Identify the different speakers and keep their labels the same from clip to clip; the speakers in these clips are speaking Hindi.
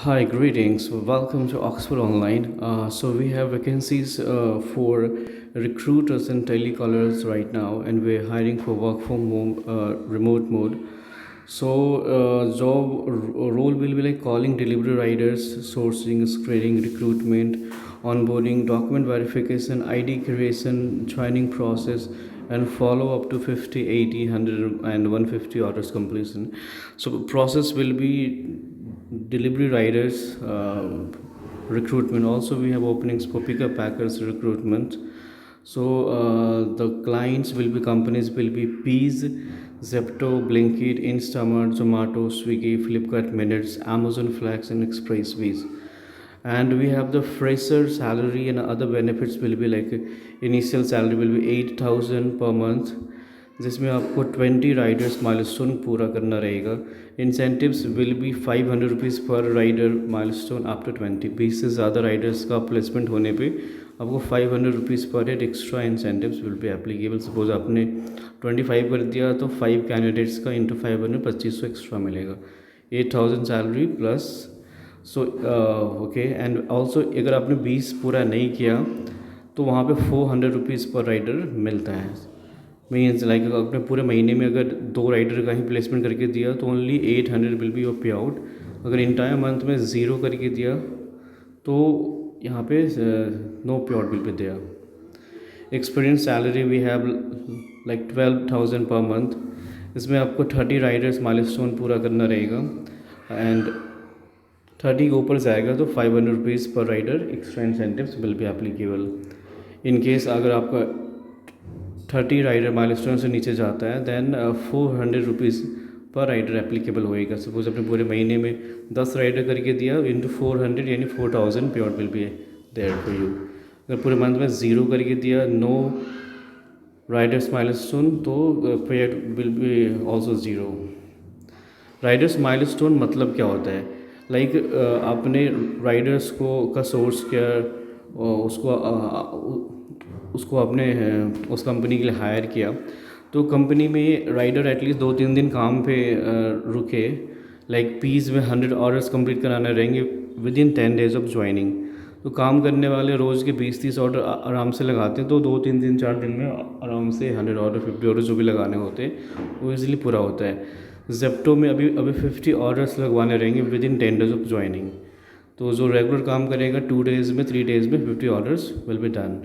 Speaker 1: Hi, greetings. Welcome to Oxford Online. So we have vacancies for recruiters and telecallers right now, and we're hiring for work from home, remote mode. So role will be like calling delivery riders, sourcing, screening, recruitment, onboarding, document verification, ID creation, joining process, and follow up to 50, 80, 100, and 150 orders completion. So process will be delivery riders recruitment. Also we have openings for picker packers recruitment. So the clients will be companies will be Peas, Zepto, Blinkit, Instamart, Zomato, Swiggy, Flipkart, Minutes, Amazon Flex, and Expressways. And we have the fresher salary and other benefits will be like initial salary will be 8,000 per month, जिसमें आपको 20 राइडर्स माइलस्टोन पूरा करना रहेगा. Incentives will B 500 rupees per rider milestone after 20. 20 से ज़्यादा राइडर्स का प्लेसमेंट होने पे आपको 500 रुपीज़ पर head extra incentives will be applicable. Suppose आपने 25 कर दिया तो 5 कैंडिडेट्स का इंटू 500 2500 एक्स्ट्रा मिलेगा. 8,000 salary plus. So okay. And also अगर आपने 20 पूरा नहीं किया तो वहाँ पे 400 रुपीज़ पर राइडर मिलता है. मीन्स लाइक आपने पूरे महीने में अगर 2 राइडर का ही प्लेसमेंट करके दिया तो only 800 will be your pay out. अगर इंटायर मंथ में 0 करके दिया तो यहाँ पे no pay out will be there. Experience salary we have like 12,000 per month. इसमें आपको 30 राइडर्स माइलस्टोन पूरा करना रहेगा. एंड 30 के ऊपर जाएगा तो 500 rupees per rider extra incentives will be applicable. In case अगर आपका 30 राइडर माइलस्टोन से नीचे जाता है then 400 rupees per rider applicable होएगा. सपोज अपने पूरे महीने में 10 राइडर करके दिया इंटू 400 यानी 4,000 pay out will be there for you. अगर पूरे मंथ में 0 करके दिया, नो राइडर्स माइलस्टोन, तो पे out will B also 0. Riders milestone मतलब क्या होता है? लाइक आपने राइडर्स को का सोर्स किया, उसको उसको आपने उस कंपनी के लिए हायर किया तो कंपनी में राइडर एटलीस्ट 2-3 दिन काम पे रुके. लाइक पीस में 100 ऑर्डर्स कंप्लीट कराने रहेंगे with in 10 days of joining. तो काम करने वाले रोज़ के 20-30 ऑर्डर आराम से लगाते हैं तो 2-3 दिन 4 दिन में आराम से 100 ऑर्डर 50 ऑर्डर जो भी लगाने होते हैं वो ईज़िली पूरा होता है. जेप्टो में अभी अभी 50 ऑर्डर्स लगवाने रहेंगे with in 10 days of joining. तो जो रेगुलर काम करेगा 2 डेज़ में 3 डेज़ में 50 orders will be done.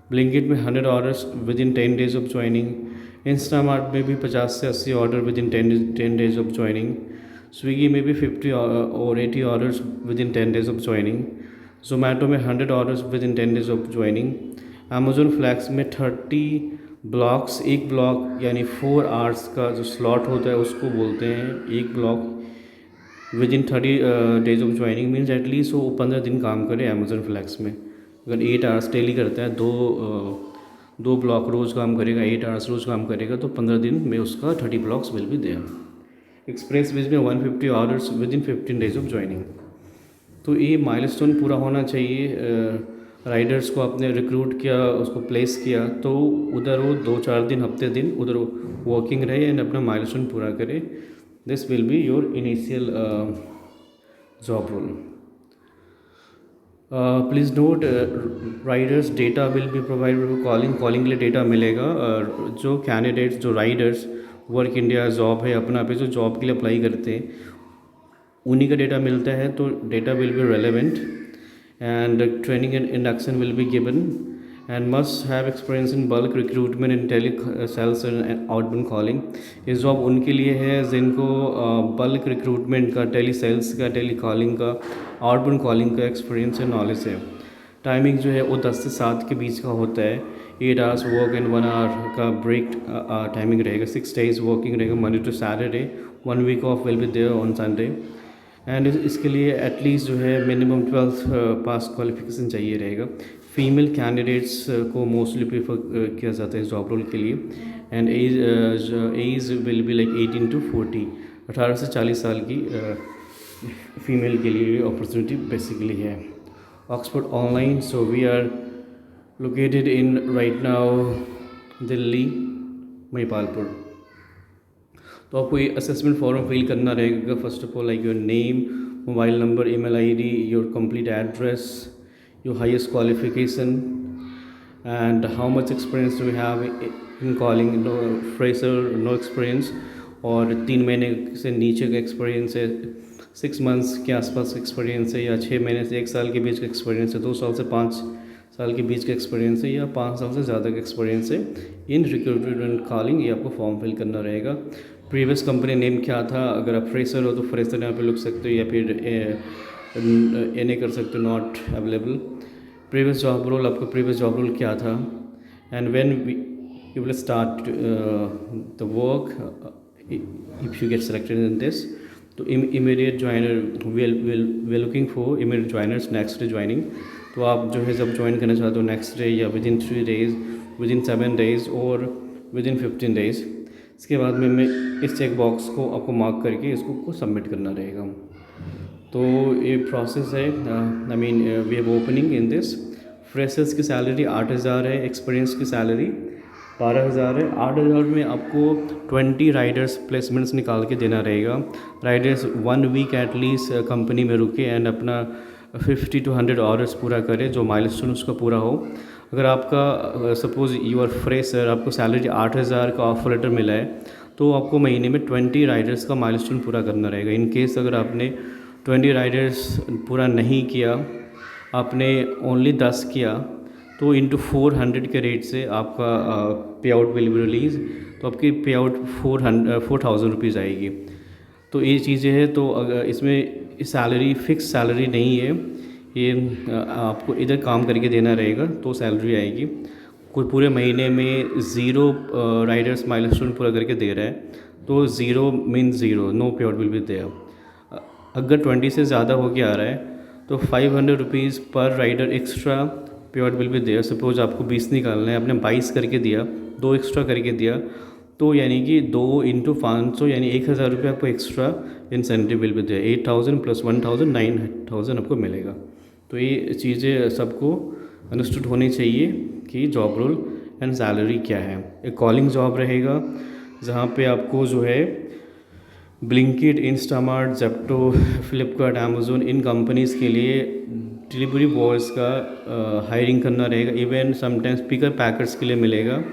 Speaker 1: Blinkit में 100 orders within 10 days of joining. Instamart में भी 50 से 80 order within 10 days of joining. Swiggy में भी 50 और 80 orders within 10 days of joining. Zomato में 100 orders within 10 days of joining. Amazon Flex में 30 ब्लॉक्स. एक ब्लॉक यानी 4 आवर्स का जो स्लॉट होता है उसको बोलते हैं एक block with in 30 days of joining. Means at least वो 15 दिन काम करे अमेजोन फ्लैक्स में. अगर 8 आवर्स डेली करता है, दो ब्लॉक रोज़ काम करेगा, 8 आवर्स रोज़ काम करेगा तो 15 दिन में उसका 30 blocks will be there. Express ways में 150 orders within 15 days of joining. तो ये माइलस्टोन पूरा होना चाहिए. राइडर्स को आपने रिक्रूट किया, उसको प्लेस किया तो उधर वो 2-4 दिन हफ्ते दिन उधर वर्किंग रहे एंड अपना माइलस्टोन पूरा करे. This will be your initial job role. Please note riders data will be provided. Calling के लिए डेटा मिलेगा. जो कैंडिडेट्स जो राइडर्स वर्क इंडिया जॉब है अपना पे जो जॉब के लिए अप्लाई करते हैं उन्हीं का डेटा मिलता है. तो data will be relevant and training and induction will be given and must have experience in bulk recruitment in tele sales and outbound calling. ये जॉब उनके लिए है जिनको बल्क रिक्रूटमेंट का, टेली सेल्स का, टेली कॉलिंग का, आउटबाउंड कॉलिंग का एक्सपीरियंस है, नॉलेज है. टाइमिंग जो है वो 10 से 7 के बीच का होता है. 8 आवर्स वर्क एंड 1 आवर का ब्रेक टाइमिंग रहेगा. 6 डेज वर्किंग रहेगा Monday to Saturday. 1 week off will be there on Sunday. And इसके लिए एटलीस्ट जो है मिनिमम 12th पास क्वालिफिकेशन चाहिए रहेगा. फीमेल कैंडिडेट्स को मोस्टली प्रीफर किया जाता है इस जॉब रोल के लिए. And age will be like 18 to 40. 18 से 40 साल की फीमेल के लिए अपॉर्चुनिटी बेसिकली है. Oxford online. So we are located in right now Delhi Mahipalpur. तो आपको ये असेसमेंट फॉर्म फिल करना रहेगा. First of all like your name, mobile number, email ID, your complete address, your highest qualification, and how much experience do you have in calling. No fresher, no experience, और 3 महीने से नीचे का एक्सपीरियंस है, 6 मंथ्स के आसपास एक्सपीरियंस है, या 6 महीने से 1 साल के बीच का एक्सपीरियंस है, 2 साल से 5 साल के बीच का एक्सपीरियंस है, या 5 साल से ज़्यादा का एक्सपीरियंस है इन रिक्रूटमेंट कॉलिंग, ये आपको फॉर्म फिल करना रहेगा। प्रीवियस कंपनी नेम क्या था, अगर आप फ्रेशर हो तो फ्रेशर यहाँ पे लिख सकते हो, या फिर NA कर सकते हो, not available. Previous job role, आपका प्रीवियस जॉब रोल क्या था, and when you will start the work if you get selected in this. तो immediate joiner, we looking for immediate joiners, next day joining. तो आप जो है जब ज्वाइन करना चाहते हो नेक्स्ट डे, या विदिन 3 डेज़, विदिन 7 डेज़, और विदिन 15 डेज़। इसके बाद में मैं इस चेक बॉक्स को आपको मार्क करके इसको सबमिट करना रहेगा। तो ये प्रोसेस है। I mean we have opening in this. Freshers की सैलरी 8,000 है, एक्सपीरियंस की सैलरी 12,000 है। 8,000 में आपको 20 राइडर्स प्लेसमेंट्स निकाल के देना रहेगा। राइडर्स 1 वीक एटलीस्ट कंपनी में रुके एंड अपना 50 to 100 आवर्स पूरा करे, जो माइलस्टोन उसका पूरा हो। अगर आपका सपोज़ यू आर फ्रेशर, आपको सैलरी 8,000 का ऑफर लेटर मिला है, तो आपको महीने में 20 राइडर्स का माइलस्टोन पूरा करना रहेगा। इन केस अगर आपने 20 राइडर्स पूरा नहीं किया, आपने ओनली 10 किया, तो इंटू 400 के रेट से आपका पे आउट विल बी रिलीज़। तो आपकी पे आउट 4,000 रुपीज़ आएगी। तो ये चीज़ें हैं। तो अगर इसमें सैलरी फिक्स सैलरी नहीं है, ये आपको इधर काम करके देना रहेगा तो सैलरी आएगी। कोई पूरे महीने में 0 राइडर्स माइलस्टोन पूरा करके दे रहा है, तो 0 means 0, no pay out will be there. अगर 20 से ज़्यादा हो के आ रहा है तो 500 rupees per rider extra pay out will be there. Suppose आपको 20 निकालना है, आपने 22 करके दिया, 2 एक्स्ट्रा करके दिया, तो यानी कि 2 इंटू 500 यानी 1,000 रुपये आपको extra incentive will be there. 8,000 plus 1,000 9,000 आपको मिलेगा। तो ये चीज़ें सबको अंडरस्टूड होनी चाहिए कि जॉब रोल एंड सैलरी क्या है। एक कॉलिंग जॉब रहेगा जहाँ पे आपको जो है Blinkit, Instamart, Zepto, Flipkart, Amazon, इन कंपनीज़ के लिए डिलीवरी बॉयज़ का हायरिंग करना रहेगा। इवन समटाइम्स पिकर पैकर्स के लिए मिलेगा,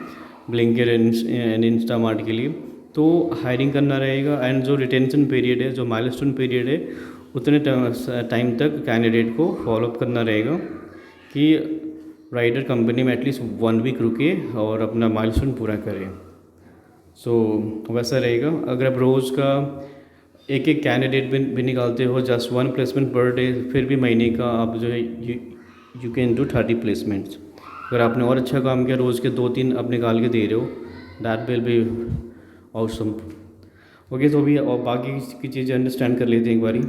Speaker 1: ब्लिंकिट एंड इंस्टामार्ट के लिए, तो हायरिंग करना रहेगा। एंड जो रिटेंशन पीरियड है, जो माइलस्टोन पीरियड है, उतने टाइम तक कैंडिडेट को फॉलोअप करना रहेगा कि राइडर कंपनी में एटलीस्ट 1 वीक रुके और अपना माइलस्टोन पूरा करें। सो वैसा रहेगा। अगर आप रोज़ का एक कैंडिडेट भी निकालते हो, जस्ट 1 प्लेसमेंट पर डे, फिर भी महीने का आप जो है यू कैन डू 30 प्लेसमेंट्स। अगर आपने और अच्छा काम किया, रोज़ के 2-3 आप निकाल के दे रहे हो, that will be awesome. Okay, तो अभी और बाकी की चीज़ें अंडरस्टैंड कर लेते हैं एक बारी।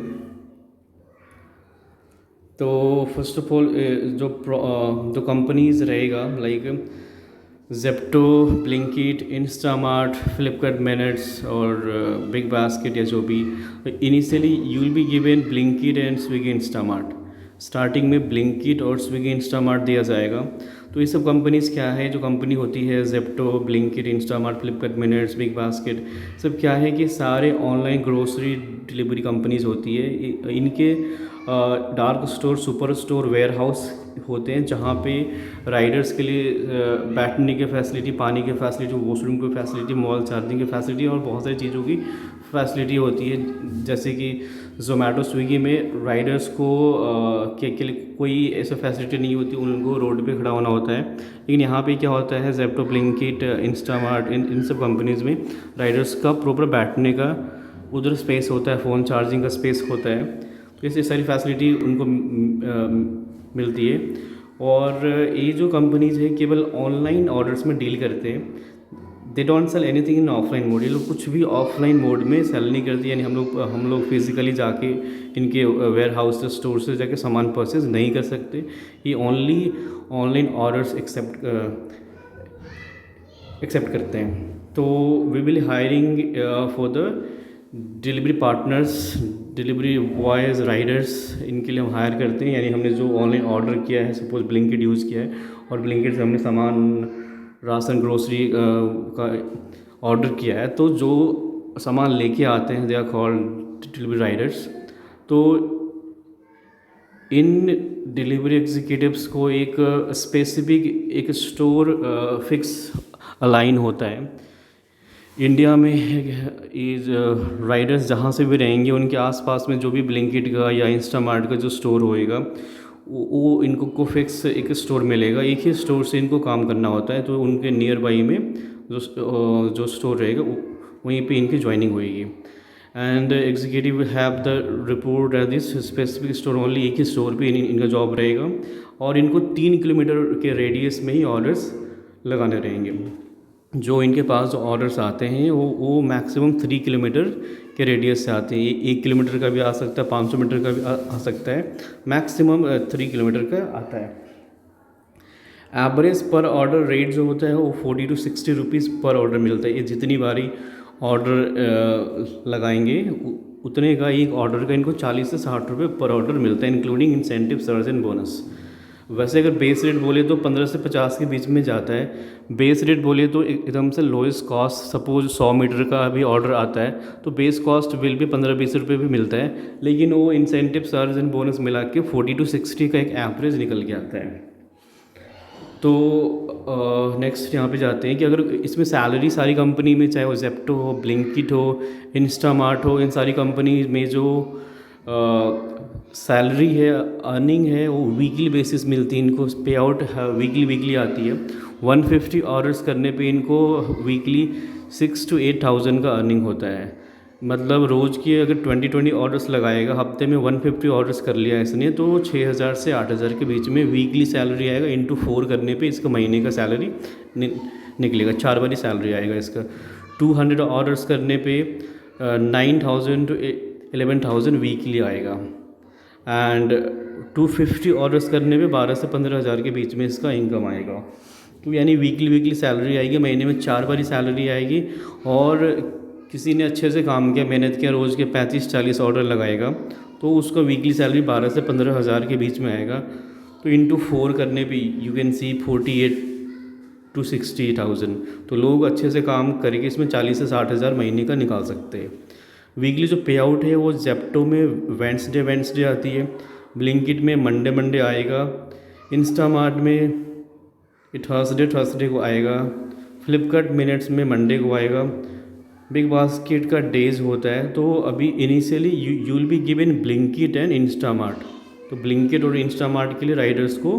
Speaker 1: तो फर्स्ट ऑफ ऑल जो कंपनीज़ रहेगा like Zepto, Blinkit, Instamart, Flipkart minutes और बिग बास्केट या जो भी, initially you will be given Blinkit and Swiggy Instamart. Starting में ब्लिंकिट और स्विगी इंस्टामार्ट दिया जाएगा। तो ये सब कंपनीज़ क्या है, जो कंपनी होती है Zepto, Blinkit, Instamart, Flipkart minutes, big basket, सब क्या है कि सारे ऑनलाइन ग्रोसरी डिलीवरी कंपनीज़ होती है। इनके dark store, super store, warehouse होते हैं जहाँ पे राइडर्स के लिए बैठने की फैसिलिटी, पानी की फैसिलिटी, वॉशरूम की फैसिलिटी, मोबाइल चार्जिंग की फैसिलिटी और बहुत सारी चीज़ों की फैसिलिटी होती है। जैसे कि जोमेटो, स्विगी में राइडर्स को के लिए कोई ऐसा फैसिलिटी नहीं होती, उनको रोड पे खड़ा होना होता है। लेकिन यहाँ पे क्या होता है, जेप्टो, ब्लिंकिट, इंस्टामार्ट, इन सब कंपनीज़ में राइडर्स का प्रॉपर बैठने का उधर स्पेस होता है, फ़ोन चार्जिंग का स्पेस होता है। तो ऐसी सारी फैसिलिटी उनको मिलती है। और ये जो कंपनीज़ है केवल ऑनलाइन ऑर्डर्स में डील करते हैं। They don't sell anything in offline mode. ये लोग कुछ भी ऑफलाइन मोड में सेल नहीं करती, यानी हम लोग फिज़िकली जाके इनके वेयर हाउस से, स्टोर से जाके सामान परचेज नहीं कर सकते। ये ओनली ऑनलाइन ऑर्डर्स एक्सेप्ट करते हैं। तो we will hiring for the delivery partners, delivery boys, riders, इनके लिए हम हायर करते हैं। यानी हमने जो ऑनलाइन ऑर्डर किया है, सपोज ब्लिंकिट यूज़ किया है और ब्लिंकिट से हमने सामान, राशन, ग्रोसरी का ऑर्डर किया है, तो जो सामान लेके आते हैं they are called delivery riders. तो तो इन डिलीवरी एग्जीक्यूटिव्स को एक स्पेसिफिक एक स्टोर फिक्स अलाइन होता है। इंडिया में इज राइडर्स जहाँ से भी रहेंगे उनके आसपास में जो भी ब्लिंकिट का या इंस्टामार्ट का जो स्टोर होएगा वो इनको को फिक्स एक स्टोर मिलेगा, एक ही स्टोर से इनको काम करना होता है। तो उनके नियर बाई में जो स्टोर रहेगा वहीं पे इनकी ज्वाइनिंग होएगी। And executive have the report at this specific store only, एक ही स्टोर पे इनका जॉब रहेगा और इनको 3 किलोमीटर के रेडियस में ही ऑर्डर्स लगाने रहेंगे। जो इनके पास जो ऑर्डर्स आते हैं वो मैक्सिमम 3 किलोमीटर के रेडियस से आते हैं। 1 किलोमीटर का भी आ सकता है, 500 मीटर का भी आ सकता है, मैक्सिमम 3 किलोमीटर का आता है। एवरेज पर ऑर्डर रेट जो होता है वो 40 to 60 रुपीज़ पर ऑर्डर मिलता है। ये जितनी बारी ऑर्डर लगाएंगे उतने का एक ऑर्डर का इनको 40 से 60 रुपये पर ऑर्डर मिलता है, including incentive, surge and bonus. वैसे अगर बेस रेट बोले तो 15 से 50 के बीच में जाता है। बेस रेट बोले तो एकदम से लोएस्ट कॉस्ट, सपोज 100 मीटर का भी ऑर्डर आता है तो बेस कॉस्ट विल भी 15-20 रुपये भी मिलता है, लेकिन वो इंसेंटिव, सर्ज एंड बोनस मिला के 40 to 60 का एक एवरेज निकल के आता है। तो नेक्स्ट यहाँ पे जाते हैं कि अगर इसमें सैलरी सारी कंपनी में, चाहे वो जेप्टो हो, ब्लिंकिट हो, इंस्टामार्ट हो, इन सारी कंपनी में जो सैलरी है, अर्निंग है, वो वीकली बेसिस मिलती है इनको। पे आउट वीकली आती है। 150 ऑर्डर्स करने पे इनको वीकली 6 to 8,000 का अर्निंग होता है। मतलब रोज़ की अगर 20 ऑर्डर्स लगाएगा, हफ्ते में 150 ऑर्डर्स कर लिया इसने, तो 6,000 से 8,000 के बीच में वीकली सैलरी आएगा। इंटू 4 करने पे इसका महीने का सैलरी निकलेगा, 4 बारी सैलरी आएगा इसका। 200 ऑर्डर्स करने पे 9,000 to 11,000 वीकली आएगा। एंड 250 ऑर्डर्स करने पे 12 से 15,000 के बीच में इसका इनकम आएगा। तो यानी वीकली सैलरी आएगी, महीने में 4 बारी सैलरी आएगी। और किसी ने अच्छे से काम किया, मेहनत किया, रोज़ के 35-40 ऑर्डर लगाएगा तो उसका वीकली सैलरी 12 से 15,000 के बीच में आएगा। तो इंटू 4 करने पे यू कैन सी 48 to 60,000। तो लोग अच्छे से काम करके इसमें 40 से 60,000 महीने का निकाल सकते हैं। वीकली जो पे आउट है वो जेप्टो में वेंसडे आती है, ब्लिंकिट में मंडे आएगा, इंस्टामार्ट में थर्सडे को आएगा, फ्लिपकार्ट मिनट्स में मंडे को आएगा, बिग बास्केट का डेज होता है। तो अभी initially you will be given Blinkit and Instamart. तो ब्लिंकिट और इंस्टामार्ट के लिए राइडर्स को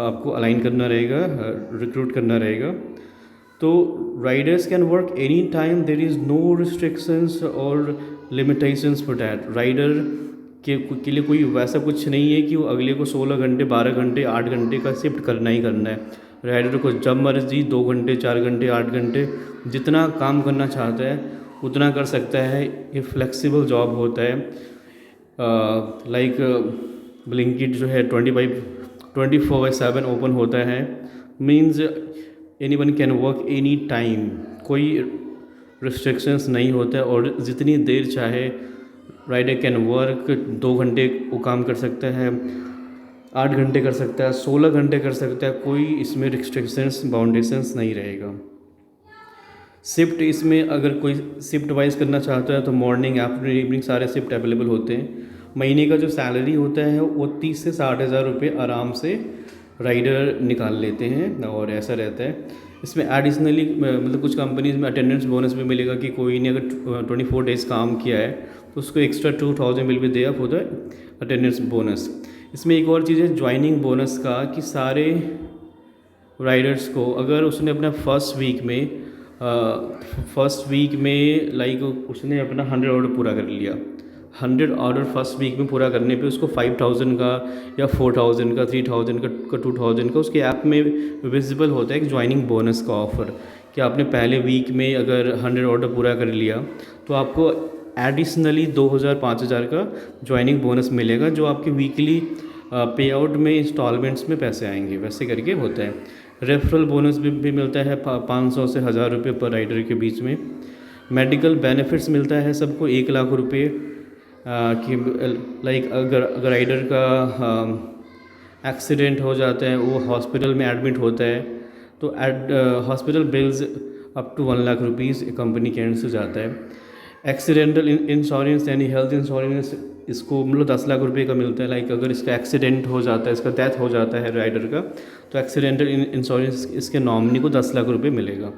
Speaker 1: आपको अलाइन करना रहेगा, रिक्रूट करना रहेगा। तो riders can work any time, there is no restrictions और लिमिटेशंस फॉर डैट। राइडर के लिए कोई वैसा कुछ नहीं है कि वो अगले को 16 घंटे, 12 घंटे, 8 घंटे का शिफ्ट करना ही करना है। राइडर को जब मर्जी 2 घंटे, 4 घंटे, 8 घंटे जितना काम करना चाहता है उतना कर सकता है। ये फ्लेक्सिबल जॉब होता है। लाइक ब्लिंकिट जो है 24/7 ओपन होता है, means anyone can work any time, कोई रिस्ट्रिक्शंस नहीं होता है। और जितनी देर चाहे राइडर कैन वर्क, 2 घंटे वो काम कर सकता है, 8 घंटे कर सकता है, 16 घंटे कर सकता है, कोई इसमें रिस्ट्रिक्शंस, बाउंडेशंस नहीं रहेगा। शिफ्ट, इसमें अगर कोई शिफ्ट वाइज करना चाहता है तो मॉर्निंग, आफ्टरनून, इवनिंग सारे शिफ्ट अवेलेबल होते हैं। महीने का जो सैलरी होता है वो 30 से 60,000 रुपये आराम से राइडर निकाल लेते हैं और ऐसा रहता है। इसमें एडिशनली मतलब कुछ कंपनीज में अटेंडेंस बोनस भी मिलेगा कि कोई ने अगर 24 डेज़ काम किया है तो उसको extra 2,000 will be there for the attendance bonus. इसमें एक और चीज़ है ज्वाइनिंग बोनस का, कि सारे राइडर्स को अगर उसने अपना फर्स्ट वीक में लाइक उसने अपना 100 ऑर्डर पूरा कर लिया, 100 ऑर्डर फर्स्ट वीक में पूरा करने पे उसको 5,000 का या 4,000 का, 3,000 का 2,000 का उसके ऐप में विजिबल होता है एक ज्वाइनिंग बोनस का ऑफ़र, कि आपने पहले वीक में अगर 100 ऑर्डर पूरा कर लिया तो आपको एडिशनली 2,000-5,000 का ज्वाइनिंग बोनस मिलेगा, जो आपके वीकली पे आउट में इंस्टॉलमेंट्स में पैसे आएंगे, वैसे करके होता है। रेफरल बोनस भी मिलता है 500 से 1,000 रुपये पर राइडर के बीच में। मेडिकल बेनिफिट्स मिलता है सबको 1 लाख रुपये, कि लाइक अगर राइडर का एक्सीडेंट हो जाता है, वो हॉस्पिटल में एडमिट होता है, तो hospital bills up to 1 lakh rupees company के एंड से जाता है। एक्सीडेंटल इंश्योरेंस यानी हेल्थ इंश्योरेंस इसको मतलब 10 लाख रुपए का मिलता है। लाइक अगर इसका एक्सीडेंट हो जाता है, इसका डेथ हो जाता है राइडर का, तो एक्सीडेंटल इंश्योरेंस इसके नॉमिनी को 10 लाख रुपए मिलेगा।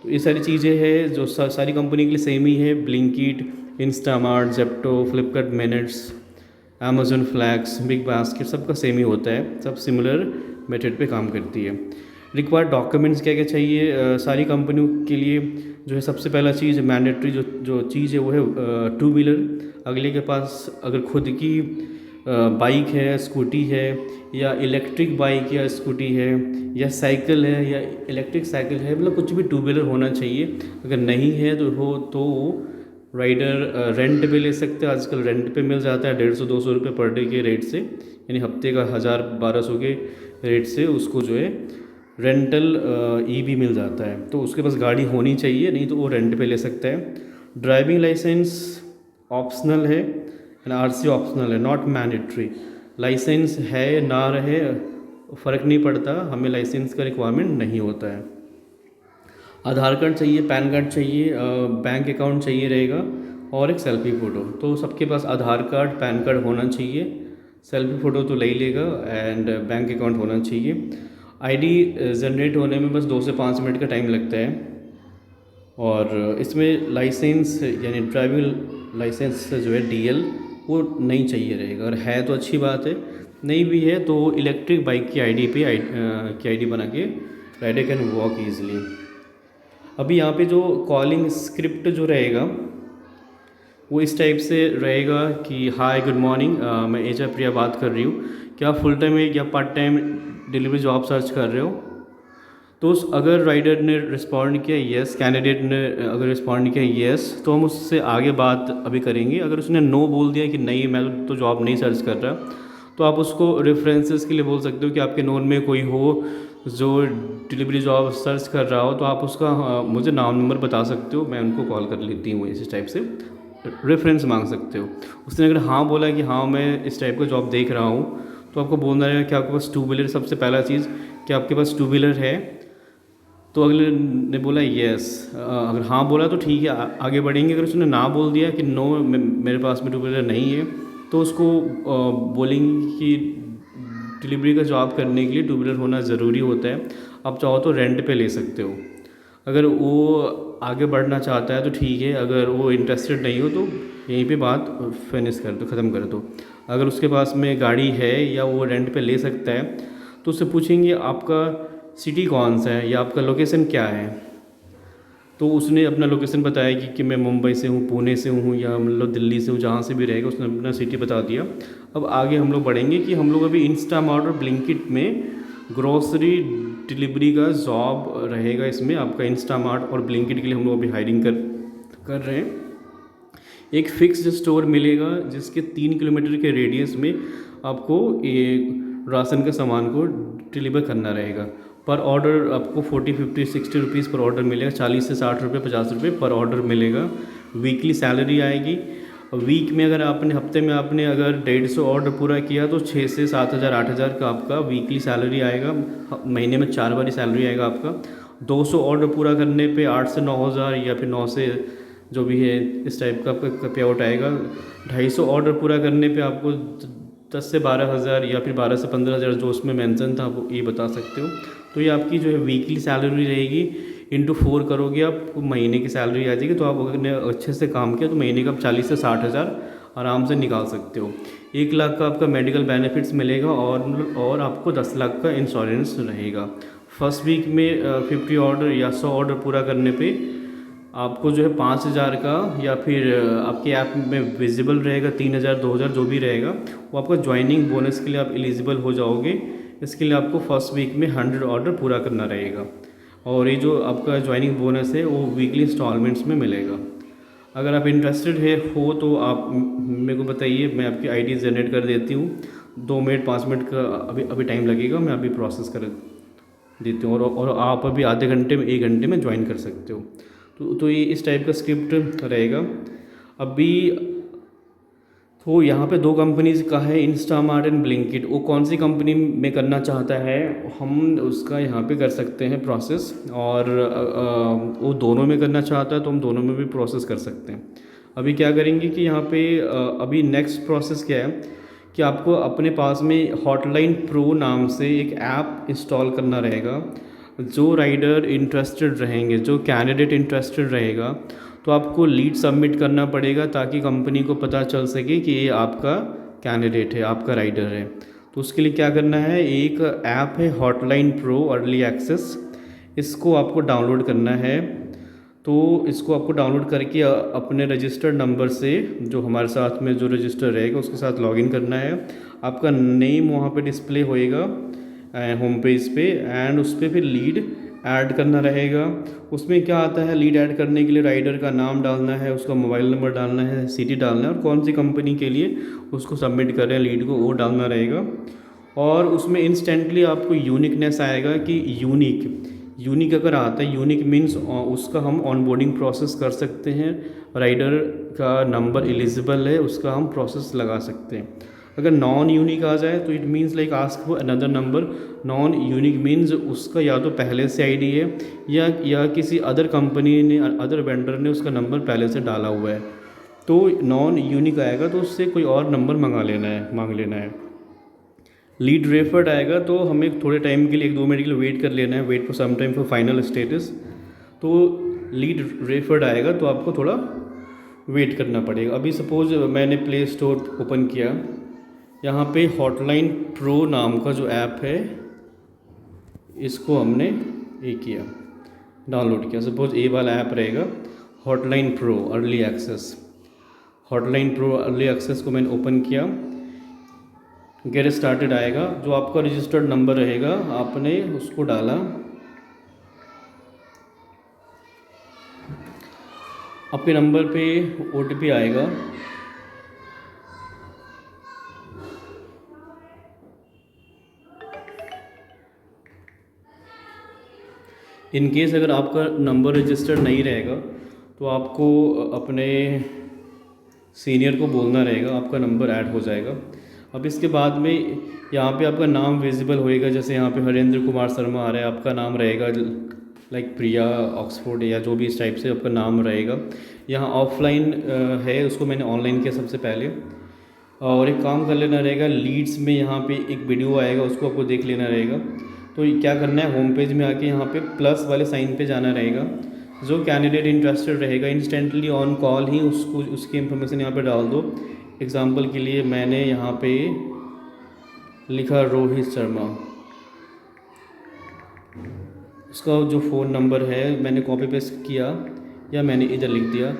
Speaker 1: तो ये सारी चीज़ें हैं जो सारी कंपनी के लिए सेम ही है। Blinkit, Instamart, Zepto, Flipkart minutes, Amazon Flex, big basket, सबका सेम ही होता है, सब सिमिलर मेथड पे काम करती है। रिक्वायर्ड डॉक्यूमेंट्स क्या क्या चाहिए सारी कंपनियों के लिए, जो है सबसे पहला चीज़ मैंडेटरी जो चीज़ है वो है टू व्हीलर। अगले के पास अगर खुद की बाइक है, स्कूटी है, या इलेक्ट्रिक बाइक या स्कूटी है, या साइकिल है, या इलेक्ट्रिक साइकिल है, मतलब कुछ भी टू व्हीलर होना चाहिए। अगर नहीं है तो राइडर रेंट पे ले सकते हैं। आजकल रेंट पे मिल जाता है 150-200 रुपये पर डे के रेट से, यानी हफ्ते का 1000-1200 के रेट से उसको जो है रेंटल भी मिल जाता है। तो उसके पास गाड़ी होनी चाहिए, नहीं तो वो रेंट पे ले सकता है। ड्राइविंग लाइसेंस ऑप्शनल है, आरसी ऑप्शनल है, नॉट मैंडेटरी। लाइसेंस है ना रहे फ़र्क नहीं पड़ता, हमें लाइसेंस का रिक्वायरमेंट नहीं होता है। आधार कार्ड चाहिए, पैन कार्ड चाहिए, बैंक अकाउंट चाहिए रहेगा, और एक सेल्फी फ़ोटो। तो सबके पास आधार कार्ड, पैन कार्ड होना चाहिए, सेल्फी फ़ोटो तो ले ही लेगा, एंड बैंक अकाउंट होना चाहिए। आईडी जनरेट होने में बस 2 से 5 मिनट का टाइम लगता है। और इसमें लाइसेंस यानी ड्राइविंग लाइसेंस जो है डीएल वो नहीं चाहिए रहेगा। अगर है तो अच्छी बात है, नहीं भी है तो इलेक्ट्रिक बाइक की आईडी बना के राइडर कैन वॉक ईजिली। अभी यहाँ पे जो कॉलिंग स्क्रिप्ट जो रहेगा वो इस टाइप से रहेगा कि हाय गुड मॉर्निंग, मैं एजा प्रिया बात कर रही हूँ, क्या फुल टाइम या part time delivery job search कर रहे हो? तो अगर राइडर ने रिस्पॉन्ड किया येस, कैंडिडेट ने अगर रिस्पॉन्ड किया येस, तो हम उससे आगे बात अभी करेंगे। अगर उसने नो बोल दिया कि नहीं मैं तो जॉब नहीं सर्च कर रहा, तो आप उसको रेफरेंसेस के लिए बोल सकते हो कि आपके नोन में कोई हो जो डिलीवरी जॉब सर्च कर रहा हो, तो आप उसका मुझे नाम नंबर बता सकते हो, मैं उनको कॉल कर लेती हूँ। इस टाइप से रेफरेंस मांग सकते हो। उसने अगर हाँ बोला कि हाँ मैं इस टाइप का जॉब देख रहा हूँ, तो आपको बोलना रहेगा कि आपके पास टू व्हीलर, सबसे पहला चीज़ कि आपके पास टू व्हीलर है। तो अगले ने बोला येस, अगर हाँ बोला तो ठीक है, आगे बढ़ेंगे। अगर उसने ना बोल दिया कि नो मेरे पास में टू व्हीलर नहीं है, तो उसको बोलेंगे कि डिलीवरी का जॉब करने के लिए टू व्हीलर होना ज़रूरी होता है, आप चाहो तो रेंट पे ले सकते हो। अगर वो आगे बढ़ना चाहता है तो ठीक है, अगर वो इंटरेस्टेड नहीं हो तो यहीं पे बात फिनिश कर दो, ख़त्म कर दो। अगर उसके पास में गाड़ी है या वो रेंट पे ले सकता है, तो उससे पूछेंगे आपका सिटी कौन सा है या आपका लोकेशन क्या है। तो उसने अपना लोकेशन बताया कि मैं मुंबई से हूँ, पुणे से हूँ, या मतलब दिल्ली से हूँ, जहाँ से भी रहेगा उसने अपना सिटी बता दिया। अब आगे हम लोग बढ़ेंगे कि हम लोग अभी इंस्टामार्ट और ब्लिंकिट में ग्रोसरी डिलीवरी का जॉब रहेगा। इसमें आपका इंस्टामार्ट और ब्लिंकिट के लिए हम लोग अभी हायरिंग कर रहे हैं। एक फिक्स्ड स्टोर मिलेगा जिसके 3 किलोमीटर के रेडियस में आपको एक राशन का सामान को डिलीवर करना रहेगा। पर ऑर्डर आपको 40, 50, 60 रुपीज़ पर ऑर्डर मिलेगा। 40 से 60 रुपये, 50 रुपये पर ऑर्डर मिलेगा। वीकली सैलरी आएगी। वीक में अगर आपने हफ्ते में आपने अगर 150 ऑर्डर पूरा किया तो 6 से 7 हज़ार 8 हज़ार का आपका वीकली सैलरी आएगा। महीने में 4 बार सैलरी आएगा आपका। 200 ऑर्डर पूरा करने पे 8 से 9 हज़ार, या फिर 9 से जो भी है इस टाइप का आपका पे आउट आएगा। 250 ऑर्डर पूरा करने पे आपको 10 से 12 हज़ार, या फिर 12 से 15 हज़ार जो उसमें मेंशन था वो ये बता सकते हो। तो ये आपकी जो है वीकली सैलरी रहेगी। इंटू 4 करोगे आप, महीने की सैलरी आ जाएगी। तो आप अगर अच्छे से काम किया तो महीने का आप 40 से 60 हज़ार आराम से निकाल सकते हो। 1 लाख का आपका मेडिकल बेनिफिट्स मिलेगा, और आपको 10 लाख का इंश्योरेंस रहेगा। फर्स्ट वीक में 50 ऑर्डर या 100 ऑर्डर पूरा करने पे आपको जो है 5,000 का, या फिर आपके ऐप में विजिबल रहेगा 3,000, 2,000 जो भी रहेगा, वो आपका ज्वाइनिंग बोनस के लिए आप एलिजिबल हो जाओगे। इसके लिए आपको फर्स्ट वीक में 100 ऑर्डर पूरा करना रहेगा। और ये जो आपका ज्वाइनिंग बोनस है वो वीकली इंस्टॉलमेंट्स में मिलेगा। अगर आप इंटरेस्टेड हो तो आप मेरे को बताइए, मैं आपकी आईडी जनरेट कर देती हूँ। 2 मिनट 5 मिनट का अभी टाइम लगेगा, मैं अभी प्रोसेस कर देती हूँ। और आप अभी आधे घंटे में 1 घंटे में ज्वाइन कर सकते हो। तो ये इस टाइप का स्क्रिप्ट रहेगा। अभी तो यहाँ पे 2 कंपनीज़ का है, इंस्टामार्ट एंड ब्लिंकिट। वो कौन सी कंपनी में करना चाहता है हम उसका यहाँ पे कर सकते हैं प्रोसेस, और वो दोनों में करना चाहता है तो हम दोनों में भी प्रोसेस कर सकते हैं। अभी क्या करेंगे कि यहाँ पे अभी नेक्स्ट प्रोसेस क्या है कि आपको अपने पास में हॉटलाइन प्रो नाम से एक ऐप इंस्टॉल करना रहेगा। जो राइडर इंटरेस्टेड रहेंगे, जो कैंडिडेट इंटरेस्टेड रहेगा, तो आपको लीड सबमिट करना पड़ेगा ताकि कंपनी को पता चल सके कि ये आपका कैंडिडेट है, आपका राइडर है। तो उसके लिए क्या करना है, एक ऐप है हॉटलाइन प्रो अर्ली एक्सेस, इसको आपको डाउनलोड करना है। तो इसको आपको डाउनलोड करके अपने रजिस्टर्ड नंबर से, जो हमारे साथ में जो रजिस्टर रहेगा उसके साथ लॉगिन करना है। आपका नेम वहाँ पे डिस्प्ले होएगा होम पेज पे, एंड उस पर फिर लीड ऐड करना रहेगा। उसमें क्या आता है, लीड ऐड करने के लिए राइडर का नाम डालना है, उसका मोबाइल नंबर डालना है, सिटी डालना है, और कौन सी कंपनी के लिए उसको सबमिट कर रहे हैं लीड को, वो डालना रहेगा। और उसमें इंस्टेंटली आपको यूनिकनेस आएगा कि यूनिक अगर आता है, यूनिक मीन्स उसका हम ऑनबोर्डिंग प्रोसेस कर सकते हैं, राइडर का नंबर एलिजिबल है उसका हम प्रोसेस लगा सकते हैं। अगर नॉन यूनिक आ जाए तो it means like ask for another number. Non unique means उसका या तो पहले से आईडी है या किसी अदर कंपनी ने, अदर वेंडर ने उसका नंबर पहले से डाला हुआ है। तो नॉन यूनिक आएगा तो उससे कोई और नंबर मांग लेना है। लीड रेफर्ड आएगा तो हमें थोड़े टाइम के लिए, 1-2 मिनट के लिए वेट कर लेना है, wait for some time for final status. तो लीड रेफर्ड आएगा तो आपको थोड़ा वेट करना पड़ेगा। अभी सपोज मैंने प्ले स्टोर ओपन किया, यहाँ पे हॉटलाइन प्रो नाम का जो ऐप है इसको हमने ये किया, डाउनलोड किया। सपोज ये वाला ऐप रहेगा hotline pro early access. Hotline pro early access को मैंने ओपन किया, गेट स्टार्टेड आएगा। जो आपका रजिस्टर्ड नंबर रहेगा आपने उसको डाला, आपके नंबर पे OTP आएगा। इन केस अगर आपका नंबर रजिस्टर्ड नहीं रहेगा तो आपको अपने सीनियर को बोलना रहेगा, आपका नंबर ऐड हो जाएगा। अब इसके बाद में यहाँ पे आपका नाम विजिबल होएगा, जैसे यहाँ पे हरेंद्र कुमार शर्मा आ रहा है, आपका नाम रहेगा लाइक प्रिया ऑक्सफोर्ड या जो भी इस टाइप से आपका नाम रहेगा। यहाँ ऑफलाइन है, उसको मैंने ऑनलाइन किया सबसे पहले। और एक काम कर लेना रहेगा, लीड्स में यहाँ पे एक वीडियो आएगा, उसको आपको देख लेना रहेगा। तो क्या करना है, होम पेज में आके यहाँ पे प्लस वाले साइन पे जाना रहेगा। जो कैंडिडेट इंटरेस्टेड रहेगा इंस्टेंटली ऑन कॉल ही उसको उसकी इन्फॉर्मेशन यहाँ पे डाल दो। एग्जांपल के लिए मैंने यहाँ पे लिखा रोहित शर्मा, उसका जो फ़ोन नंबर है मैंने कॉपी पेस्ट किया या मैंने इधर लिख दिया।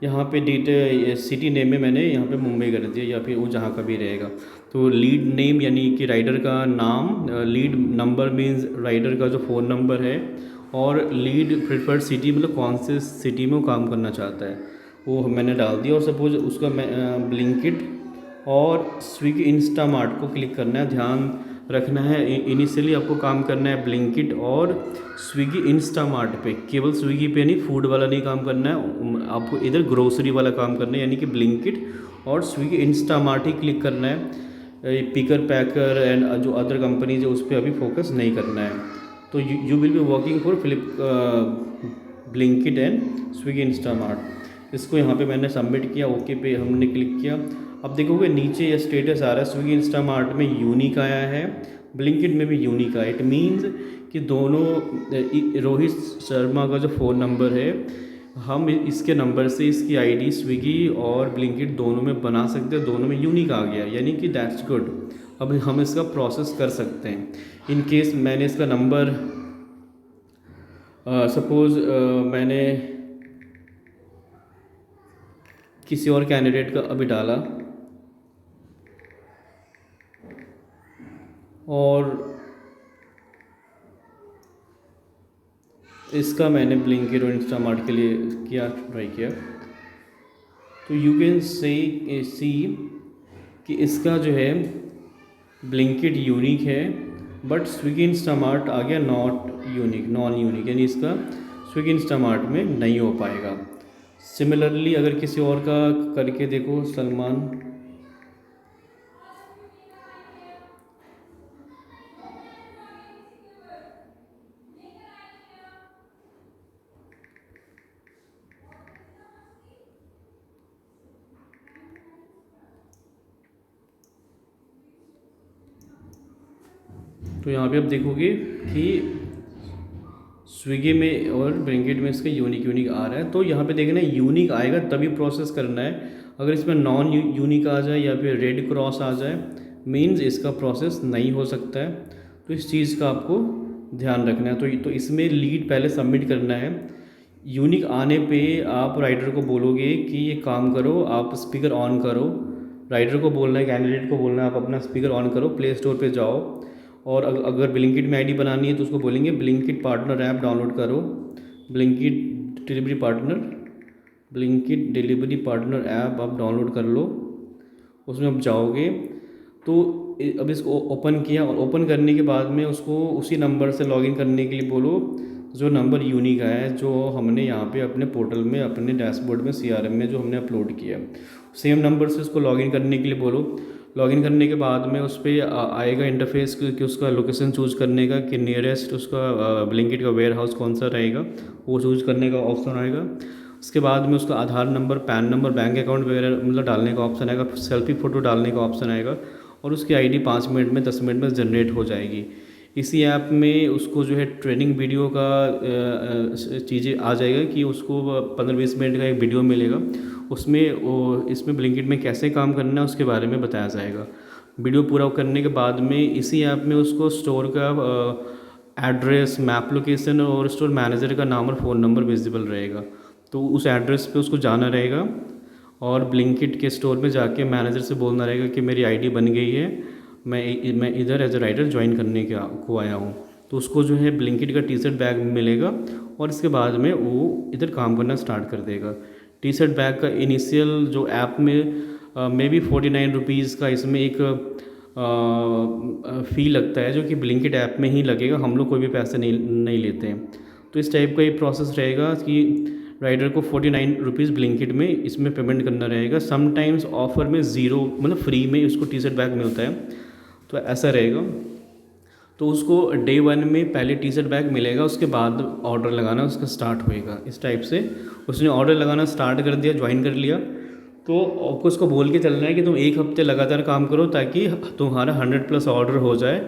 Speaker 1: यहाँ पे सिटी नेम में मैंने यहाँ पे मुंबई कर दिया, या फिर वो जहाँ का भी रहेगा। तो लीड नेम यानी कि राइडर का नाम, लीड नंबर मीन्स राइडर का जो फ़ोन नंबर है, और लीड प्रेफर्ड सिटी मतलब कौन से सिटी में वो काम करना चाहता है वो मैंने डाल दिया। और सपोज उसका ब्लिंकिट और स्विगी इंस्टामार्ट को क्लिक करना है। ध्यान रखना है इनिशियली आपको काम करना है ब्लिंकिट और स्विगी इंस्टामार्ट पे, केवल स्विगी पे नहीं, फूड वाला नहीं काम करना है आपको, इधर ग्रोसरी वाला काम करना है, यानी कि ब्लिंकिट और स्विगी इंस्टामार्ट ही क्लिक करना है। पिकर पैकर एंड जो अदर कंपनीज है उस पर अभी फोकस नहीं करना है। तो you will be working for Blinkit and Swiggy Instamart. इसको यहाँ पे मैंने सबमिट किया, ओके पे हमने क्लिक किया। अब देखोगे नीचे ये स्टेटस आ रहा है, स्विगी इंस्टामार्ट में यूनिक आया है, ब्लिंकिट में भी यूनिक आया। इट मीन्स कि दोनों रोहित शर्मा का जो फ़ोन नंबर है, हम इसके नंबर से इसकी आईडी स्विगी और ब्लिंकिट दोनों में बना सकते हैं, दोनों में यूनिक आ गया, यानी कि दैट्स गुड। अब हम इसका प्रोसेस कर सकते हैं। इन केस मैंने इसका नंबर सपोज़ मैंने किसी और कैंडिडेट का अभी डाला और इसका मैंने ब्लिंकिट और इंस्टामार्ट के लिए ट्राई किया, तो यू कैन सी कि इसका जो है ब्लिंकिट यूनिक है, बट स्विगी इंस्टामार्ट आ गया नॉन यूनिक, यानी इसका स्विगी इंस्टामार्ट में नहीं हो पाएगा। सिमिलरली अगर किसी और का करके देखो, सलमान, तो यहाँ पे आप देखोगे कि स्विगी में और ब्लिंकिट में इसका यूनिक आ रहा है। तो यहाँ पे देखना यूनिक आएगा तभी प्रोसेस करना है। अगर इसमें नॉन यूनिक आ जाए या फिर रेड क्रॉस आ जाए, मीन्स इसका प्रोसेस नहीं हो सकता है। तो इस चीज़ का आपको ध्यान रखना है। तो इसमें लीड पहले सबमिट करना है। यूनिक आने पे आप राइडर को बोलोगे कि ये काम करो, आप स्पीकर ऑन करो। राइडर को बोलना है, कैंडिडेट को बोलना है आप अपना स्पीकर ऑन करो, प्ले स्टोर पे जाओ और अगर ब्लिंकिट में आईडी बनानी है तो उसको बोलेंगे ब्लिंकिट पार्टनर ऐप डाउनलोड करो। ब्लिंकिट डिलीवरी पार्टनर ऐप आप डाउनलोड कर लो। उसमें आप जाओगे तो अब इसको ओपन किया और ओपन करने के बाद में उसको उसी नंबर से लॉगिन करने के लिए बोलो जो नंबर यूनिक आया है, जो हमने यहाँ पे अपने पोर्टल में, अपने डैशबोर्ड में, CRM में जो हमने अपलोड किया, सेम नंबर से उसको लॉगिन करने के लिए बोलो। लॉगिन करने के बाद में उस पर आएगा इंटरफेस कि उसका लोकेशन चूज़ करने का, कि नियरेस्ट उसका ब्लिंकिट का वेयर हाउस कौन सा रहेगा, वो चूज़ करने का ऑप्शन आएगा। उसके बाद में उसका Aadhaar number, PAN number, bank account वगैरह मतलब डालने का ऑप्शन आएगा, सेल्फी फ़ोटो डालने का ऑप्शन आएगा और उसकी आईडी 5 मिनट में 10 मिनट में जनरेट हो जाएगी। इसी ऐप में उसको जो है ट्रेनिंग वीडियो का चीज़ें आ जाएगा कि उसको 15-20 मिनट का एक वीडियो मिलेगा, उसमें इसमें ब्लिंकिट में कैसे काम करना है उसके बारे में बताया जाएगा। वीडियो पूरा करने के बाद में इसी ऐप में उसको स्टोर का एड्रेस, मैप लोकेशन और स्टोर मैनेजर का नाम और फ़ोन नंबर विजिबल रहेगा। तो उस एड्रेस पे उसको जाना रहेगा और ब्लिंकिट के स्टोर में जाके मैनेजर से बोलना रहेगा कि मेरी आईडी बन गई है, मैं इधर एज ए राइडर ज्वाइन करने को आया हूँ। तो उसको जो है ब्लिंकिट का टी-शर्ट बैग मिलेगा और इसके बाद में वो इधर काम करना स्टार्ट कर देगा। टी-शर्ट बैग का इनिशियल जो ऐप में मे बी 49 रुपीज़ का इसमें एक फ़ी लगता है, जो कि ब्लिंकिट ऐप में ही लगेगा, हम लोग कोई भी पैसे नहीं लेते हैं। तो इस टाइप का ये प्रोसेस रहेगा कि राइडर को 49 रुपीज़ ब्लिंकिट में इसमें पेमेंट करना रहेगा। समटाइम्स ऑफ़र में ज़ीरो मतलब फ्री में उसको टी-शर्ट बैग मिलता है, तो ऐसा रहेगा। तो उसको डे 1 में पहले टी-शर्ट बैग मिलेगा, उसके बाद ऑर्डर लगाना उसका स्टार्ट होएगा। इस टाइप से उसने ऑर्डर लगाना स्टार्ट कर दिया, ज्वाइन कर लिया। तो आपको उसको बोल के चलना है कि तुम 1 हफ्ते लगातार काम करो ताकि तुम्हारा 100+ ऑर्डर हो जाए,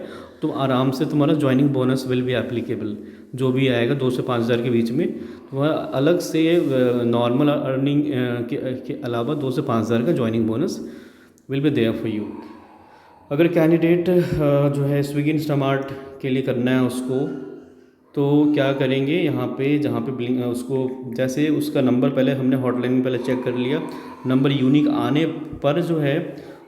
Speaker 1: तो आराम से तुम्हारा joining bonus will be applicable, जो भी आएगा 2 से 5 हज़ार के बीच में। तो वह अलग से नॉर्मल अर्निंग के अलावा 2 से 5 हज़ार का joining bonus will be there for you. अगर कैंडिडेट जो है स्विगी इंस्टामार्ट के लिए करना है उसको, तो क्या करेंगे, यहाँ पे जहाँ पे उसको जैसे उसका नंबर पहले हमने हॉटलाइन में पहले चेक कर लिया, नंबर यूनिक आने पर जो है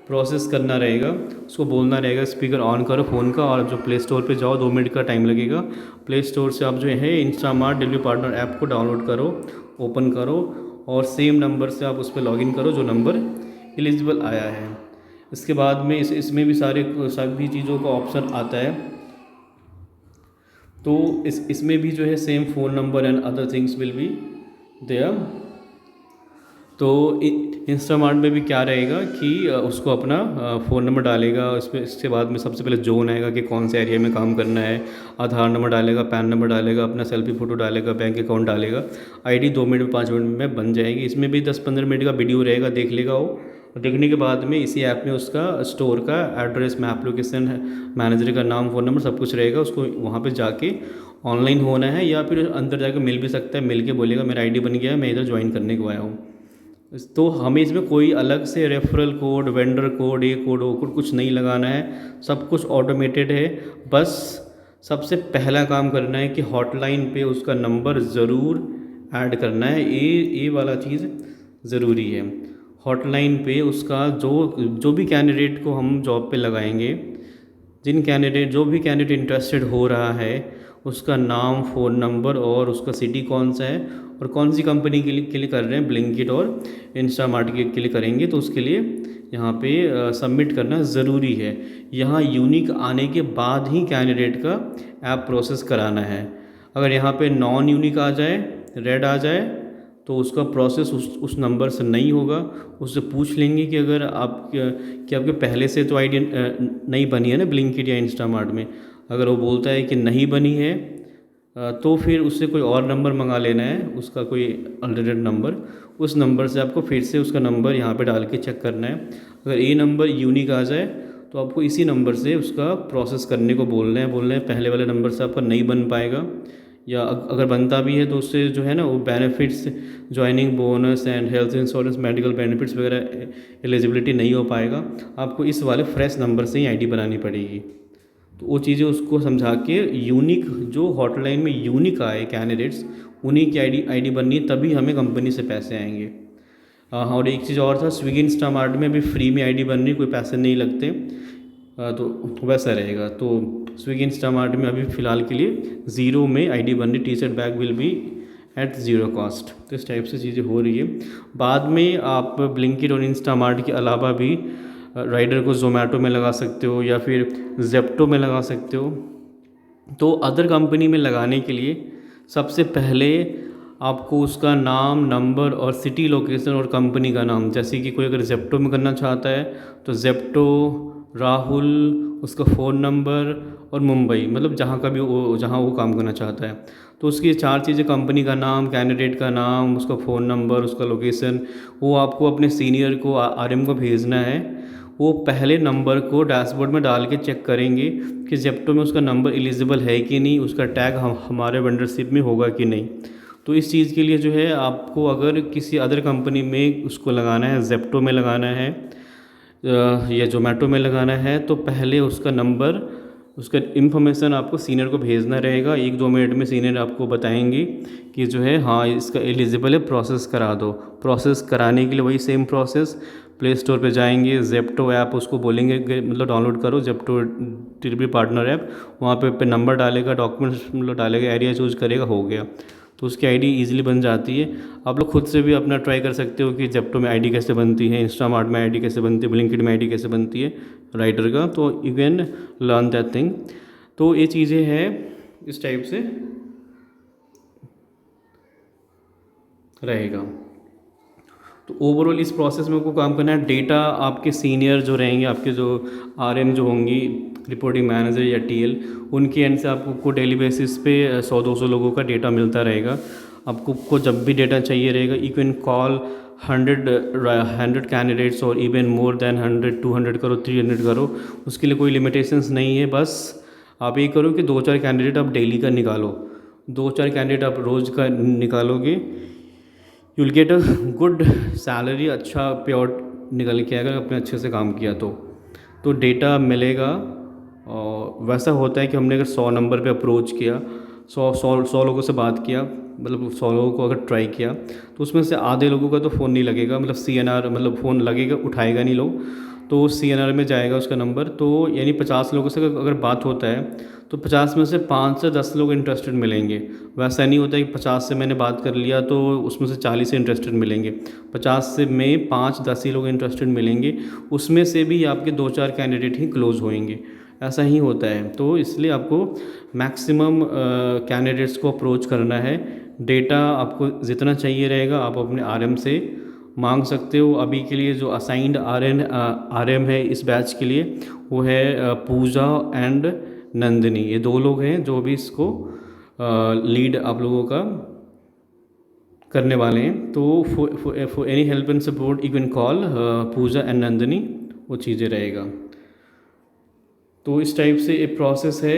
Speaker 1: प्रोसेस करना रहेगा। उसको बोलना रहेगा स्पीकर ऑन करो फ़ोन का और जो प्ले स्टोर पे जाओ, 2 मिनट का टाइम लगेगा। प्ले स्टोर से आप जो है इंस्टामार्ट डिलीवरी पार्टनर ऐप को डाउनलोड करो, ओपन करो और सेम नंबर से आप उस पर लॉगिन करो जो नंबर एलिजिबल आया है। इसके बाद में इसमें भी सभी चीज़ों का ऑप्शन आता है। तो इसमें भी जो है same phone number and other things will be there. तो इंस्टामार्ट में भी क्या रहेगा कि उसको अपना फ़ोन नंबर डालेगा, इसके बाद में सबसे पहले जोन आएगा कि कौन से एरिया में काम करना है, आधार नंबर डालेगा, पैन नंबर डालेगा, अपना सेल्फी फ़ोटो डालेगा, बैंक अकाउंट डालेगा। आईडी 2 मिनट में 5 मिनट में बन जाएगी। इसमें भी 10-15 मिनट का वीडियो रहेगा, देख लेगा वो। देखने के बाद में इसी ऐप में उसका स्टोर का एड्रेस, मैप लोकेशन, मैनेजर का नाम, फ़ोन नंबर सब कुछ रहेगा। उसको वहाँ पे जाके ऑनलाइन होना है या फिर अंदर जाके मिल भी सकता है, मिल के बोलेगा मेरा आईडी बन गया है, मैं इधर ज्वाइन करने को आया हूँ। तो हमें इसमें कोई अलग से रेफरल कोड, वेंडर कोड, ये कोड वो कोड कुछ नहीं लगाना है, सब कुछ ऑटोमेटेड है। बस सबसे पहला काम करना है कि हॉटलाइन पे उसका नंबर ज़रूर ऐड करना है। ये वाला चीज़ ज़रूरी है। हॉटलाइन पे उसका जो भी कैंडिडेट को हम जॉब पे लगाएंगे, जो भी कैंडिडेट इंटरेस्टेड हो रहा है, उसका नाम, फ़ोन नंबर और उसका सिटी कौन सा है और कौन सी कंपनी के लिए कर रहे हैं, ब्लिंकिट और इंस्टामार्ट के लिए करेंगे, तो उसके लिए यहाँ पे सबमिट करना ज़रूरी है। यहाँ यूनिक आने के बाद ही कैंडिडेट का ऐप प्रोसेस कराना है। अगर यहाँ पे नॉन यूनिक आ जाए, रेड आ जाए, तो उसका प्रोसेस उस नंबर से नहीं होगा। उससे पूछ लेंगे कि अगर आपके पहले से तो आईडी नहीं बनी है ना ब्लिंकिट या इंस्टामार्ट में। अगर वो बोलता है कि नहीं बनी है, तो फिर उससे कोई और नंबर मंगा लेना है, उसका कोई अल्टरनेट नंबर। उस नंबर से आपको फिर से उसका नंबर यहाँ पे डाल के चेक करना है। अगर ये नंबर यूनिक आ जाए तो आपको इसी नंबर से उसका प्रोसेस करने को बोल रहे हैं पहले वाले नंबर से आपका नहीं बन पाएगा, या अगर बनता भी है तो उससे जो है ना वो benefits, joining bonus and health insurance, medical benefits वगैरह एलिजिबिलिटी नहीं हो पाएगा। आपको इस वाले फ्रेश नंबर से ही आईडी बनानी पड़ेगी। तो वो चीज़ें उसको समझा के यूनिक, जो हॉटलाइन में यूनिक आए कैंडिडेट्स, उन्हीं की आईडी बननी है, तभी हमें कंपनी से पैसे आएंगे। हाँ, और एक चीज़ और था, स्विगी इंस्टामार्ट में अभी फ्री में आईडी बननी, कोई पैसे नहीं लगते, तो वैसा रहेगा। तो स्विगी इंस्टामार्ट में अभी फ़िलहाल के लिए ज़ीरो में आईडी बननी, T shirt bag will be at zero cost. तो इस टाइप से चीज़ें हो रही है। बाद में आप ब्लिंकिट और इंस्टामार्ट के अलावा भी राइडर को जोमेटो में लगा सकते हो या फिर जेप्टो में लगा सकते हो। तो अदर कंपनी में लगाने के लिए सबसे पहले आपको उसका नाम, नंबर और सिटी लोकेशन और कंपनी का नाम, जैसे कि कोई अगर जेप्टो में करना चाहता है तो जेप्टो, राहुल, उसका फ़ोन नंबर और मुंबई, मतलब जहाँ का भी वो, जहाँ वो काम करना चाहता है। तो उसकी 4 चीज़ें, कंपनी का नाम, कैंडिडेट का नाम, उसका फ़ोन नंबर, उसका लोकेशन, वो आपको अपने सीनियर को, आरएम को भेजना है। वो पहले नंबर को डैशबोर्ड में डाल के चेक करेंगे कि जेप्टो में उसका नंबर एलिजिबल है कि नहीं, उसका टैग हमारे वेंडरशिप में होगा कि नहीं। तो इस चीज़ के लिए जो है आपको अगर किसी अदर कंपनी में उसको लगाना है, जेप्टो में लगाना है या जोमेटो में लगाना है, तो पहले उसका नंबर, उसका इन्फॉर्मेशन आपको सीनियर को भेजना रहेगा। 1-2 मिनट में सीनियर आपको बताएंगे कि जो है हाँ इसका एलिजिबल है, प्रोसेस करा दो। प्रोसेस कराने के लिए वही सेम प्रोसेस, प्ले स्टोर पे जाएंगे, जेप्टो ऐप उसको बोलेंगे मतलब डाउनलोड करो जेप्टो डिलीवरी पार्टनर ऐप, वहाँ पे नंबर डालेगा, डॉक्यूमेंट्स मतलब डालेगा, एरिया चूज करेगा, हो गया। तो उसकी आईडी इजीली बन जाती है। आप लोग खुद से भी अपना ट्राई कर सकते हो कि जेप्टो में आईडी कैसे बनती है, इंस्टामार्ट में आईडी कैसे बनती है, ब्लिंकिट में आईडी कैसे बनती है राइडर का। तो you can learn that thing. तो ये चीज़ें हैं इस टाइप से रहेगा। तो ओवरऑल इस प्रोसेस में आपको काम करना है। डेटा आपके सीनियर जो रहेंगे, आपके जो आरएम जो होंगी, रिपोर्टिंग मैनेजर या टीएल, उनके एंड से आपको डेली बेसिस पे 100-200 लोगों का डेटा मिलता रहेगा। आपको जब भी डेटा चाहिए रहेगा, यू कैन कॉल 100 कैंडिडेट्स और इवन मोर देन 100, 200 करो, 300 करो, उसके लिए कोई लिमिटेशंस नहीं है। बस आप ये करो कि 2-4 कैंडिडेट आप डेली का निकालो, 2-4 कैंडिडेट आप रोज़ का निकालोगे, you will get a good salary, अच्छा पे आउट निकल के आएगा आपने अच्छे से काम किया तो डेटा मिलेगा। और वैसा होता है कि हमने अगर 100 नंबर पे अप्रोच किया, 100 लोगों से बात किया, मतलब 100 लोगों को अगर ट्राई किया, तो उसमें से आधे लोगों का तो फ़ोन नहीं लगेगा, मतलब सीएनआर, मतलब फ़ोन लगेगा, उठाएगा नहीं लोग, तो सीएनआर में जाएगा उसका नंबर। तो यानी 50 लोगों से अगर बात होता है तो 50 में से 5 से 10 लोग इंटरेस्टेड मिलेंगे। वैसा नहीं होता कि 50 से मैंने बात कर लिया तो उसमें से 40 से इंटरेस्टेड मिलेंगे। 50 से में 5-10 ही लोग इंटरेस्टेड मिलेंगे, उसमें से भी आपके 2-4 कैंडिडेट ही क्लोज होएंगे, ऐसा ही होता है। तो इसलिए आपको मैक्सिमम कैंडिडेट्स को अप्रोच करना है। डेटा आपको जितना चाहिए रहेगा आप अपने आरएम से मांग सकते हो। अभी के लिए जो असाइंड आरएम है इस बैच के लिए, वो है पूजा एंड नंदिनी, ये 2 लोग हैं जो भी इसको लीड आप लोगों का करने वाले हैं। तो for any help and support you can call Pooja and Nandini, वो चीज़ें रहेगा। तो इस टाइप से एक प्रोसेस है।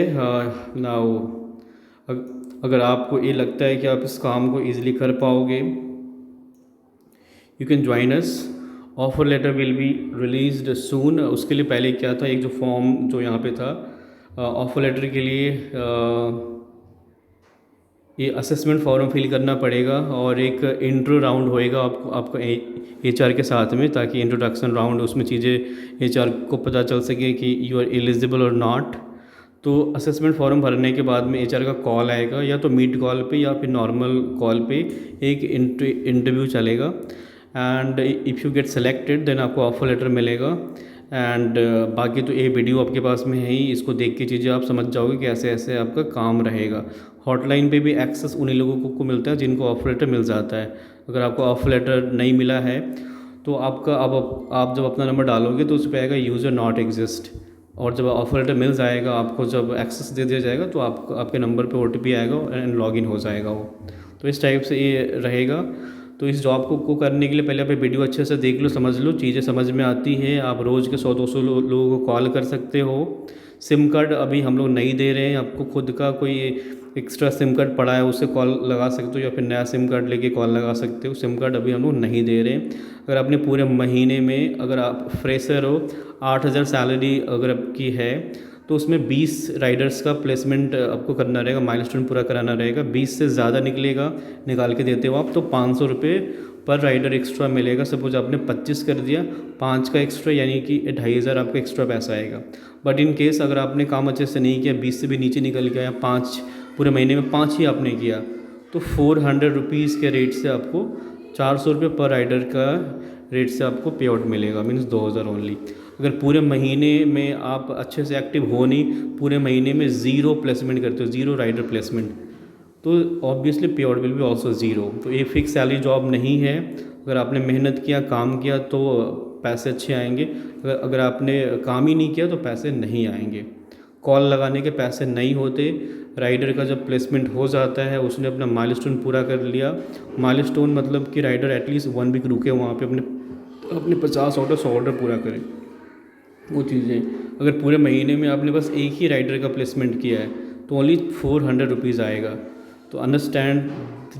Speaker 1: नाउ अगर आपको ये लगता है कि आप इस काम को ईजिली कर पाओगे, you can join us. Offer letter will be released soon. उसके लिए पहले क्या था, एक जो फॉर्म जो यहाँ पे था ऑफर लेटर के लिए, ये असेसमेंट फॉर्म फिल करना पड़ेगा और एक इंट्रो राउंड होएगा आपका एचआर के साथ में, ताकि इंट्रोडक्शन राउंड, उसमें चीज़ें एचआर को पता चल सके कि यू आर एलिजिबल और नॉट। तो असेसमेंट फॉर्म भरने के बाद में एचआर का कॉल आएगा, या तो मीट कॉल पे या फिर नॉर्मल कॉल पे एक इंटरव्यू चलेगा। And if you get selected then आपको ऑफर लेटर मिलेगा। एंड बाकी तो ये वीडियो आपके पास में है ही, इसको देख के चीज़ें आप समझ जाओगे कि ऐसे ऐसे आपका काम रहेगा। हॉटलाइन पे भी एक्सेस उन्हीं लोगों को मिलता है जिनको ऑफर लेटर मिल जाता है। अगर आपको ऑफर लेटर नहीं मिला है तो आपका आप जब अपना नंबर डालोगे तो उस पर आएगा यूज़र नॉट एग्जिस्ट, और जब ऑफर लेटर मिल जाएगा आपको, जब एक्सेस दे दिया जाएगा तो आपके नंबर पे ओटीपी आएगा एंड लॉगिन हो जाएगा वो। तो इस टाइप से ये रहेगा। तो इस जॉब को करने के लिए पहले आप ये वीडियो अच्छे से देख लो, समझ लो, चीज़ें समझ में आती है। आप रोज़ के 100-200 लोगों को कॉल कर सकते हो। सिम कार्ड अभी हम लोग नहीं दे रहे हैं, आपको खुद का कोई एक्स्ट्रा सिम कार्ड पड़ा है उससे कॉल लगा सकते हो, या फिर नया सिम कार्ड लेके कॉल लगा सकते हो। सिम कार्ड अभी हम लोग नहीं दे रहे हैं। अगर आपने पूरे महीने में, अगर आप फ्रेशर हो, 8,000 सैलरी अगर आपकी है, तो उसमें 20 राइडर्स का प्लेसमेंट आपको करना रहेगा, माइलस्टोन पूरा कराना रहेगा। 20 से ज़्यादा निकलेगा, निकाल के देते हो आप, तो 500 रुपये पर राइडर एक्स्ट्रा मिलेगा। सपोज आपने 25 कर दिया, 5 का एक्स्ट्रा, यानी कि 2,500 आपका एक्स्ट्रा पैसा आएगा। बट इन केस अगर आपने काम अच्छे से नहीं किया, 20 से भी नीचे निकल गया, या 5 पूरे महीने में 5 ही आपने किया, तो 400 रुपीज़ के रेट से आपको 400 रुपये पर राइडर का रेट से आपको पे आउट मिलेगा, मीन्स 2,000 ओनली। अगर पूरे महीने में आप अच्छे से एक्टिव हो नहीं, पूरे महीने में ज़ीरो प्लेसमेंट करते हो, ज़ीरो राइडर प्लेसमेंट, तो ऑब्वियसली पे out will B also zero. तो ये फिक्स सैलरी जॉब नहीं है। अगर आपने मेहनत किया, काम किया, तो पैसे अच्छे आएंगे। अगर आपने काम ही नहीं किया तो पैसे नहीं आएंगे। कॉल लगाने के पैसे नहीं होते। राइडर का जब प्लेसमेंट हो जाता है, उसने अपना माइलस्टोन पूरा कर लिया। माइलस्टोन मतलब कि राइडर एटलीस्ट 1 वीक रुके वहाँ पे, अपने 50 ऑर्डर 100 ऑर्डर पूरा करें, वो चीज़ें। अगर पूरे महीने में आपने बस एक ही राइडर का प्लेसमेंट किया है, तो ओनली 400 रुपीज़ आएगा। तो अंडरस्टैंड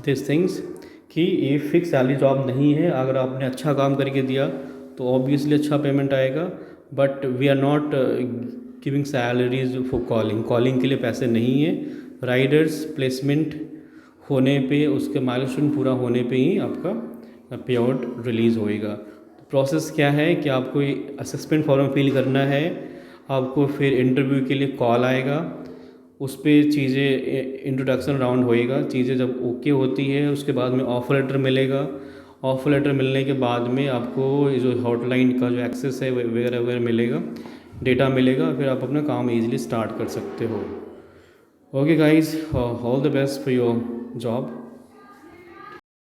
Speaker 1: दिस थिंग्स कि ये फिक्स सैलरी जॉब नहीं है। अगर आपने अच्छा काम करके दिया तो ऑब्वियसली अच्छा पेमेंट आएगा, but we are not giving salaries for calling के लिए पैसे नहीं है। राइडर्स प्लेसमेंट होने पे, उसके माइलस्टोन पूरा होने पे ही आपका पे आउट रिलीज़ होएगा। प्रोसेस क्या है कि आपको असेसमेंट फॉर्म फिल करना है, आपको फिर इंटरव्यू के लिए कॉल आएगा, उस पर चीज़ें इंट्रोडक्शन राउंड होएगा। चीज़ें जब ओके होती है, उसके बाद में ऑफ़र लेटर मिलेगा। ऑफ़र लेटर मिलने के बाद में आपको जो हॉटलाइन का जो एक्सेस है वगैरह वगैरह मिलेगा, डेटा मिलेगा, फिर आप अपना काम ईजिली स्टार्ट कर सकते हो। Okay guys, all the best for your job.